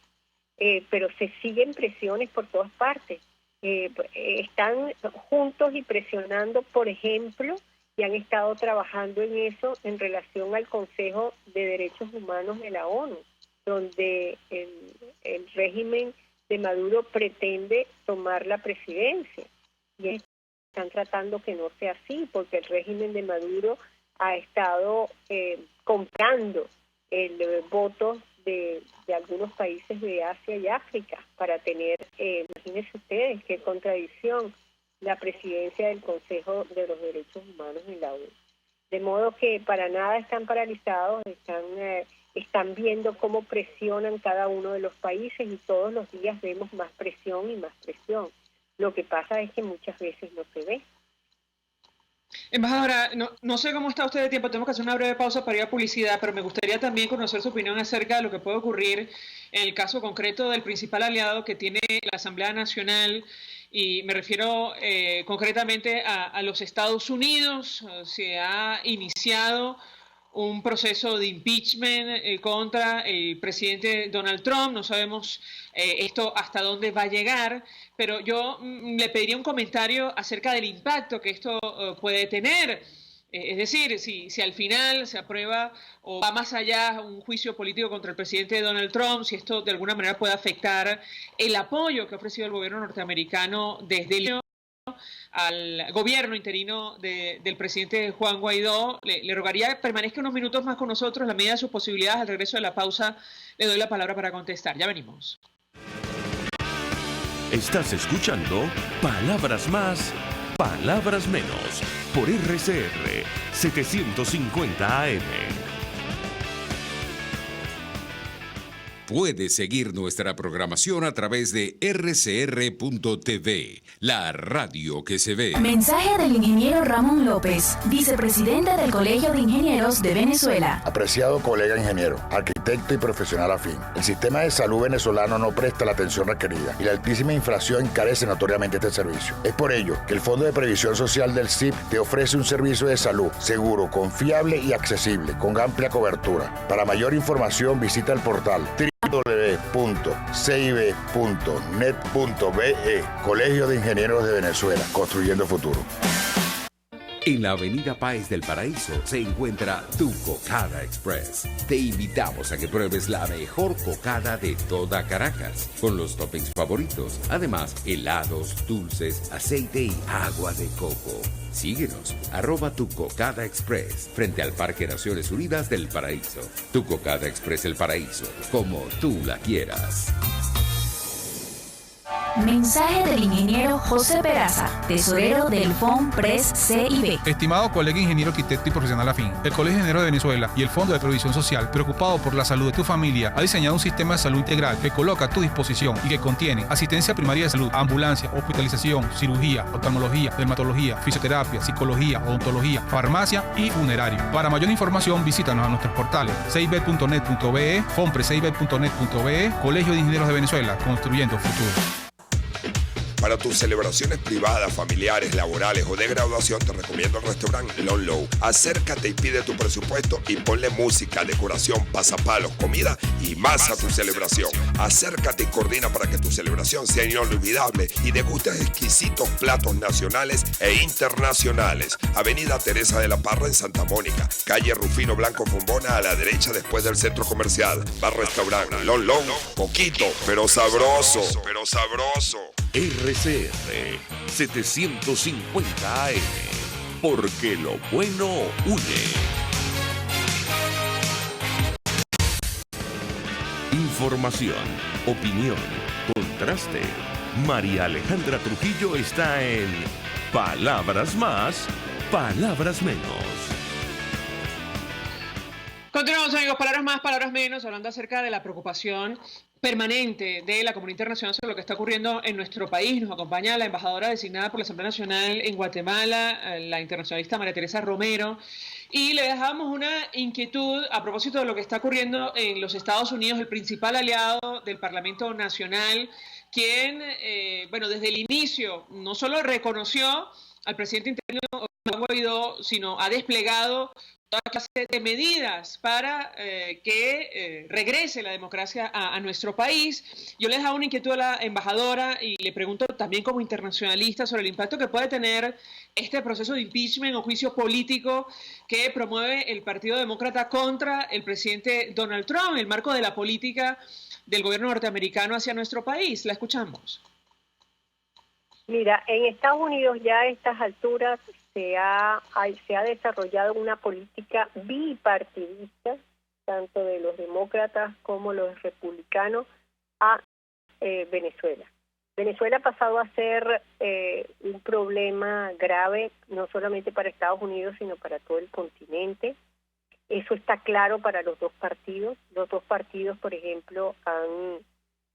pero se siguen presiones por todas partes. Están juntos y presionando, por ejemplo, y han estado trabajando en eso en relación al Consejo de Derechos Humanos de la ONU, donde el régimen de Maduro pretende tomar la presidencia. Y están tratando que no sea así, porque el régimen de Maduro ha estado comprando el voto de algunos países de Asia y África para tener, imagínense ustedes qué contradicción, la presidencia del Consejo de los Derechos Humanos en la ONU. De modo que para nada están paralizados, están viendo cómo presionan cada uno de los países, y todos los días vemos más presión y más presión. Lo que pasa es que muchas veces no se ve. Embajadora, no sé cómo está usted de tiempo, tenemos que hacer una breve pausa para ir a publicidad, pero me gustaría también conocer su opinión acerca de lo que puede ocurrir en el caso concreto del principal aliado que tiene la Asamblea Nacional, y me refiero concretamente a los Estados Unidos. Se ha iniciado un proceso de impeachment contra el presidente Donald Trump. No sabemos esto hasta dónde va a llegar, pero yo le pediría un comentario acerca del impacto que esto puede tener. Es decir, si al final se aprueba o va más allá un juicio político contra el presidente Donald Trump, si esto de alguna manera puede afectar el apoyo que ha ofrecido el gobierno norteamericano desde el inicio al gobierno interino del presidente Juan Guaidó. Le rogaría que permanezca unos minutos más con nosotros, en la medida de sus posibilidades. Al regreso de la pausa le doy la palabra para contestar. Ya venimos. Estás escuchando Palabras Más, Palabras Menos, por RCR 750 AM. Puedes seguir nuestra programación a través de rcr.tv, la radio que se ve. Mensaje del ingeniero Ramón López, vicepresidente del Colegio de Ingenieros de Venezuela. Apreciado colega ingeniero, arquitecto y profesional afín, el sistema de salud venezolano no presta la atención requerida y la altísima inflación encarece notoriamente este servicio. Es por ello que el Fondo de Previsión Social del CIP te ofrece un servicio de salud seguro, confiable y accesible, con amplia cobertura. Para mayor información visita el portal www.cib.net.be, Colegio de Ingenieros de Venezuela, construyendo futuro. En la avenida Páez del Paraíso se encuentra Tu Cocada Express. Te invitamos a que pruebes la mejor cocada de toda Caracas, con los toppings favoritos. Además, helados, dulces, aceite y agua de coco. Síguenos, @Tu Cocada Express, frente al Parque Naciones Unidas del Paraíso. Tu Cocada Express El Paraíso, como tú la quieras. Mensaje del ingeniero José Peraza, tesorero del FOMPRES CIB. Estimado colega ingeniero, arquitecto y profesional afín, el Colegio de Ingenieros de Venezuela y el Fondo de Previsión Social, preocupado por la salud de tu familia, ha diseñado un sistema de salud integral que coloca a tu disposición y que contiene asistencia primaria de salud, ambulancia, hospitalización, cirugía, oftalmología, dermatología, fisioterapia, psicología, odontología, farmacia y funerario. Para mayor información, visítanos a nuestros portales cib.net.be, fomprescib.net.be, Colegio de Ingenieros de Venezuela, construyendo futuro. Para tus celebraciones privadas, familiares, laborales o de graduación, te recomiendo el restaurante Lon Low. Acércate y pide tu presupuesto y ponle música, decoración, pasapalos, comida y más a tu celebración. Acércate y coordina para que tu celebración sea inolvidable y degustes exquisitos platos nacionales e internacionales. Avenida Teresa de la Parra en Santa Mónica, calle Rufino Blanco Fombona a la derecha después del centro comercial. Bar restaurante Lon Low, poquito, pero sabroso. RCR 750 AM, porque lo bueno une. Información, opinión, contraste. María Alejandra Trujillo está en Palabras Más, Palabras Menos. Continuamos, amigos, palabras más, palabras menos, hablando acerca de la preocupación permanente de la comunidad internacional sobre lo que está ocurriendo en nuestro país. Nos acompaña la embajadora designada por la Asamblea Nacional en Guatemala, la internacionalista María Teresa Romero, y le dejamos una inquietud a propósito de lo que está ocurriendo en los Estados Unidos, el principal aliado del Parlamento Nacional, quien, desde el inicio no solo reconoció al presidente interino Juan Guaidó, sino ha desplegado toda clase de medidas para que regrese la democracia a nuestro país. Yo les hago una inquietud a la embajadora y le pregunto también como internacionalista sobre el impacto que puede tener este proceso de impeachment o juicio político que promueve el Partido Demócrata contra el presidente Donald Trump en el marco de la política del gobierno norteamericano hacia nuestro país. La escuchamos. Mira, en Estados Unidos ya a estas alturas se ha desarrollado una política bipartidista, tanto de los demócratas como los republicanos, a Venezuela. Venezuela ha pasado a ser un problema grave, no solamente para Estados Unidos, sino para todo el continente. Eso está claro para los dos partidos. Los dos partidos, por ejemplo,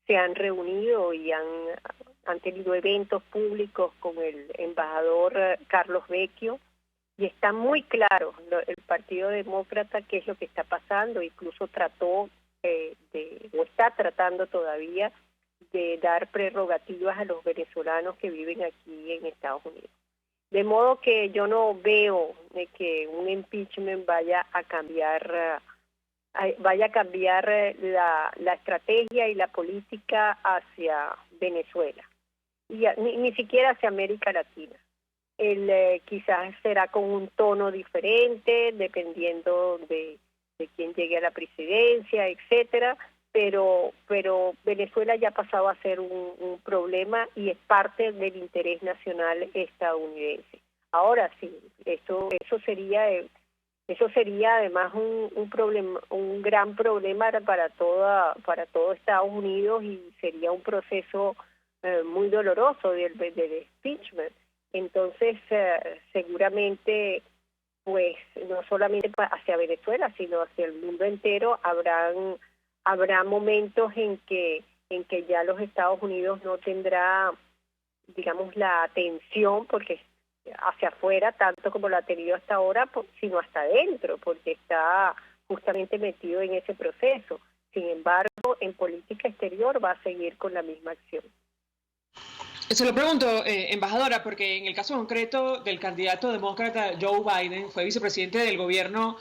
se han reunido y han tenido eventos públicos con el embajador Carlos Vecchio, y está muy claro el Partido Demócrata qué es lo que está pasando. Incluso o está tratando todavía de dar prerrogativas a los venezolanos que viven aquí en Estados Unidos. De modo que yo no veo de que un impeachment vaya a cambiar la estrategia y la política hacia Venezuela, y ni siquiera hacia América Latina. Quizás será con un tono diferente, dependiendo de quién llegue a la presidencia, etcétera, pero Venezuela ya ha pasado a ser un problema y es parte del interés nacional estadounidense. Ahora sí, eso sería además un problema, un gran problema para todo Estados Unidos, y sería un proceso muy doloroso del impeachment. Entonces, seguramente, pues no solamente hacia Venezuela, sino hacia el mundo entero habrá momentos en que ya los Estados Unidos no tendrá, digamos, la atención, porque hacia afuera, tanto como lo ha tenido hasta ahora, sino hasta adentro, porque está justamente metido en ese proceso. Sin embargo, en política exterior va a seguir con la misma acción. Se lo pregunto, embajadora, porque en el caso concreto del candidato demócrata Joe Biden, fue vicepresidente del gobierno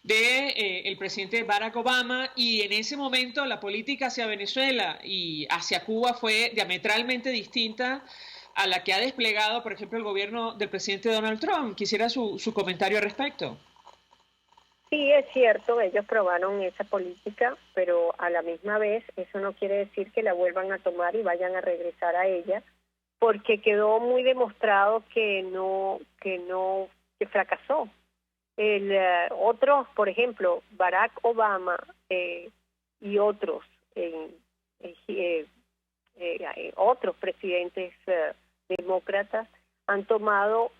del presidente Barack Obama, y en ese momento la política hacia Venezuela y hacia Cuba fue diametralmente distinta a la que ha desplegado, por ejemplo, el gobierno del presidente Donald Trump. Quisiera su comentario al respecto. Sí, es cierto, ellos probaron esa política, pero a la misma vez eso no quiere decir que la vuelvan a tomar y vayan a regresar a ella, porque quedó muy demostrado que fracasó. Otros, por ejemplo, Barack Obama y otros otros presidentes demócratas han tomado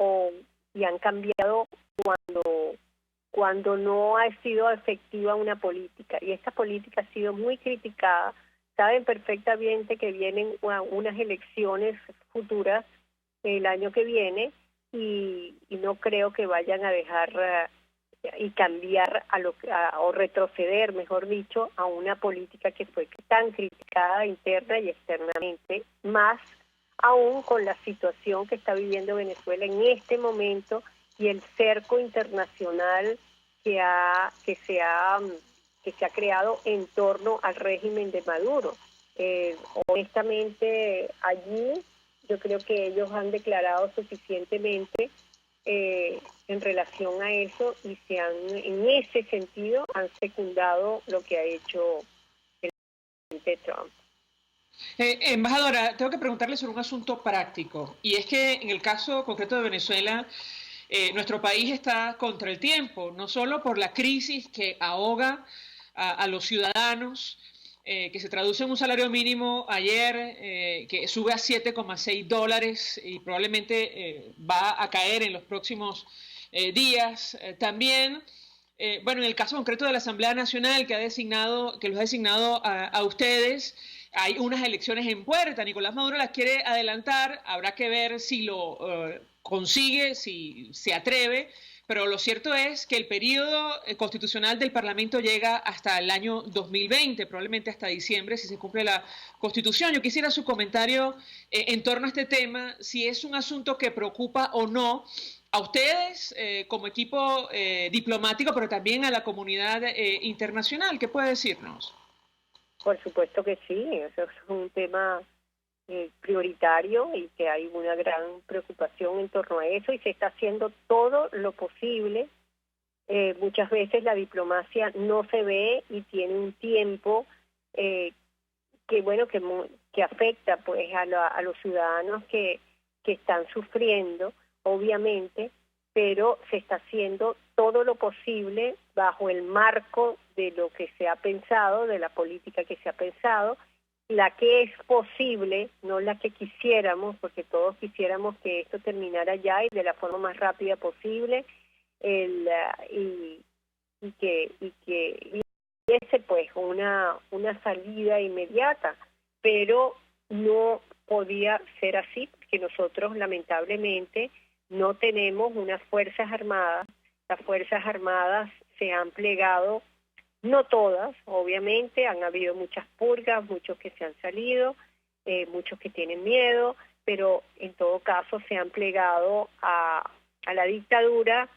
y han cambiado cuando no ha sido efectiva una política, y esta política ha sido muy criticada. Saben perfectamente que vienen unas elecciones futuras el año que viene, y no creo que vayan a dejar y cambiar o retroceder, mejor dicho, a una política que fue tan criticada interna y externamente, más aún con la situación que está viviendo Venezuela en este momento y el cerco internacional que se ha creado en torno al régimen de Maduro. Honestamente, allí yo creo que ellos han declarado suficientemente en relación a eso, y en ese sentido han secundado lo que ha hecho el presidente Trump. Embajadora, tengo que preguntarle sobre un asunto práctico, y es que en el caso concreto de Venezuela, nuestro país está contra el tiempo, no solo por la crisis que ahoga a los ciudadanos, que se traduce en un salario mínimo ayer que sube a $7,6 y probablemente va a caer en los próximos días. También, bueno, en el caso concreto de la Asamblea Nacional que los ha designado a ustedes, hay unas elecciones en puerta. Nicolás Maduro las quiere adelantar, habrá que ver si lo consigue, si se atreve, pero lo cierto es que el periodo constitucional del Parlamento llega hasta el año 2020, probablemente hasta diciembre, si se cumple la Constitución. Yo quisiera su comentario en torno a este tema, si es un asunto que preocupa o no a ustedes como equipo diplomático, pero también a la comunidad internacional. ¿Qué puede decirnos? Por supuesto que sí, eso es un tema prioritario y que hay una gran preocupación en torno a eso, y se está haciendo todo lo posible. Muchas veces la diplomacia no se ve y tiene un tiempo que afecta pues a los ciudadanos que están sufriendo, obviamente, pero se está haciendo todo lo posible bajo el marco de lo que se ha pensado, de la política que se ha pensado, la que es posible, no la que quisiéramos, porque todos quisiéramos que esto terminara ya y de la forma más rápida posible, y pues una salida inmediata, pero no podía ser así, porque nosotros lamentablemente no tenemos unas Fuerzas Armadas. Las Fuerzas Armadas se han plegado, no todas, obviamente, han habido muchas purgas, muchos que se han salido, muchos que tienen miedo, pero en todo caso se han plegado a la dictadura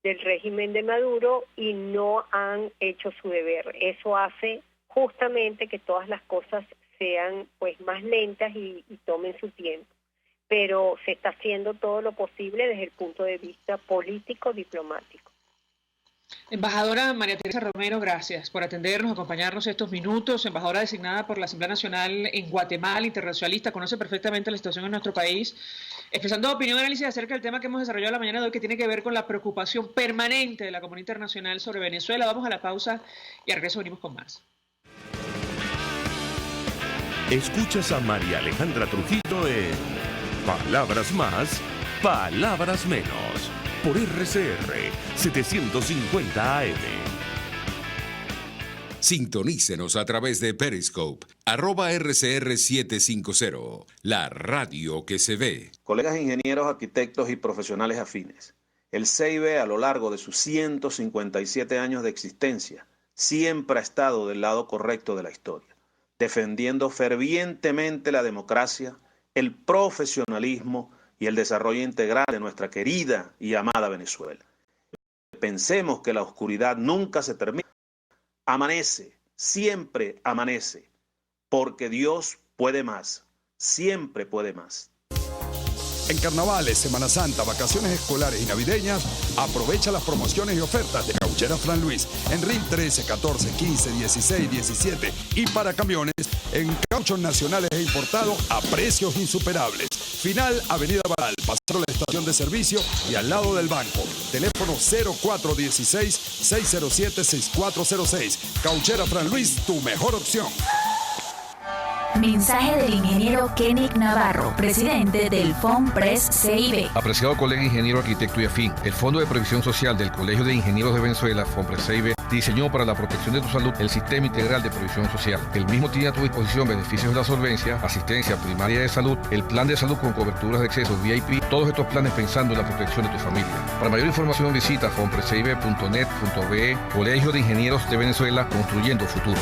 del régimen de Maduro y no han hecho su deber. Eso hace justamente que todas las cosas sean pues más lentas y tomen su tiempo. Pero se está haciendo todo lo posible desde el punto de vista político-diplomático. Embajadora María Teresa Romero, gracias por atendernos, acompañarnos estos minutos. Embajadora designada por la Asamblea Nacional en Guatemala, internacionalista, conoce perfectamente la situación en nuestro país, expresando opinión y análisis acerca del tema que hemos desarrollado la mañana de hoy, que tiene que ver con la preocupación permanente de la comunidad internacional sobre Venezuela. Vamos a la pausa y al regreso venimos con más. Escuchas a María Alejandra Trujillo en Palabras Más, Palabras Menos, por RCR 750 AM. Sintonícenos a través de Periscope, @RCR750, la radio que se ve. Colegas ingenieros, arquitectos y profesionales afines, el CIB a lo largo de sus 157 años de existencia siempre ha estado del lado correcto de la historia, defendiendo fervientemente la democracia, el profesionalismo y el desarrollo integral de nuestra querida y amada Venezuela. Pensemos que la oscuridad nunca se termina. Amanece, siempre amanece, porque Dios puede más, siempre puede más. En carnavales, Semana Santa, vacaciones escolares y navideñas, aprovecha las promociones y ofertas de Cauchera Fran Luis en RIL 13, 14, 15, 16, 17 y para camiones en cauchos nacionales e importados a precios insuperables. Final Avenida Baral, pasando la estación de servicio y al lado del banco. Teléfono 0416-607-6406. Cauchera Fran Luis, tu mejor opción. Mensaje del ingeniero Kenick Navarro, presidente del FOMPRES CIB. Apreciado colega ingeniero, arquitecto y afín, el Fondo de Previsión Social del Colegio de Ingenieros de Venezuela, FOMPRES CIB, diseñó para la protección de tu salud el Sistema Integral de Previsión Social. El mismo tiene a tu disposición beneficios de la solvencia, asistencia primaria de salud, el plan de salud con coberturas de acceso VIP, todos estos planes pensando en la protección de tu familia. Para mayor información visita fomprescib.net.be, Colegio de Ingenieros de Venezuela, construyendo futuro.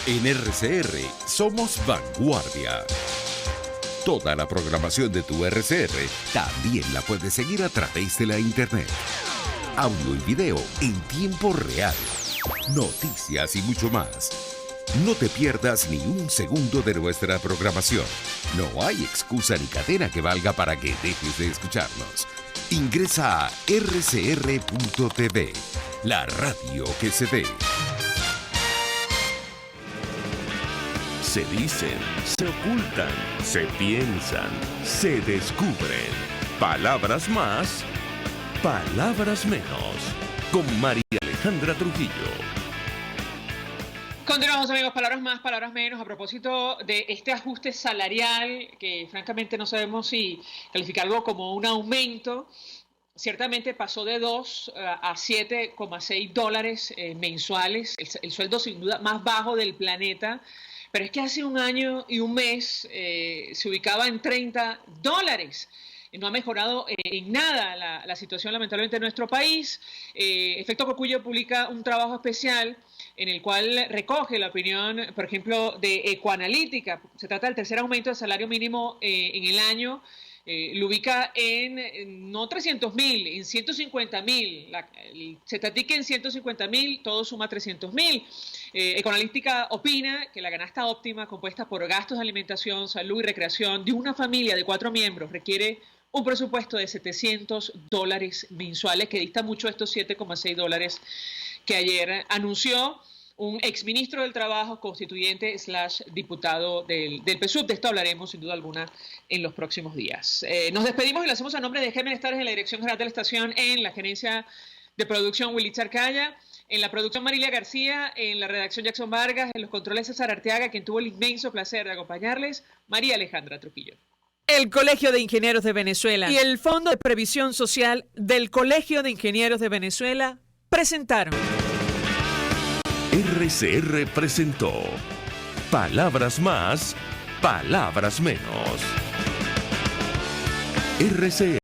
En RCR somos vanguardia. Toda la programación de tu RCR también la puedes seguir a través de la internet. Audio y video en tiempo real. Noticias y mucho más. No te pierdas ni un segundo de nuestra programación. No hay excusa ni cadena que valga para que dejes de escucharnos. Ingresa a rcr.tv, la radio que se ve. Se dicen, se ocultan, se piensan, se descubren. Palabras más, palabras menos. Con María Alejandra Trujillo. Continuamos, amigos, palabras más, palabras menos, a propósito de este ajuste salarial que francamente no sabemos si calificarlo como un aumento. Ciertamente pasó de 2 a 7,6 dólares mensuales, el sueldo sin duda más bajo del planeta. Pero es que hace un año y un mes se ubicaba en 30 dólares. No ha mejorado en nada la situación, lamentablemente, en nuestro país. Efecto Cocuyo publica un trabajo especial en el cual recoge la opinión, por ejemplo, de Ecoanalítica. Se trata del tercer aumento del salario mínimo en el año. Lo ubica en no 300.000, en 150.000. El Cetatique en 150.000, todo suma 300.000. Ecoanalítica opina que la canasta óptima, compuesta por gastos de alimentación, salud y recreación de una familia de 4 miembros, requiere un presupuesto de 700 dólares mensuales, que dista mucho de estos 7,6 dólares que ayer anunció un exministro del Trabajo, constituyente / diputado del PSUV. De esto hablaremos sin duda alguna en los próximos días. Nos despedimos y lo hacemos a nombre de Gémenes Tares en la Dirección General de la Estación, en la Gerencia de Producción Willy Charcaya, en la producción Marilia García, en la redacción Jackson Vargas, en los controles César Arteaga, quien tuvo el inmenso placer de acompañarles, María Alejandra Trujillo. El Colegio de Ingenieros de Venezuela y el Fondo de Previsión Social del Colegio de Ingenieros de Venezuela presentaron. RCR presentó Palabras más, palabras menos. RCR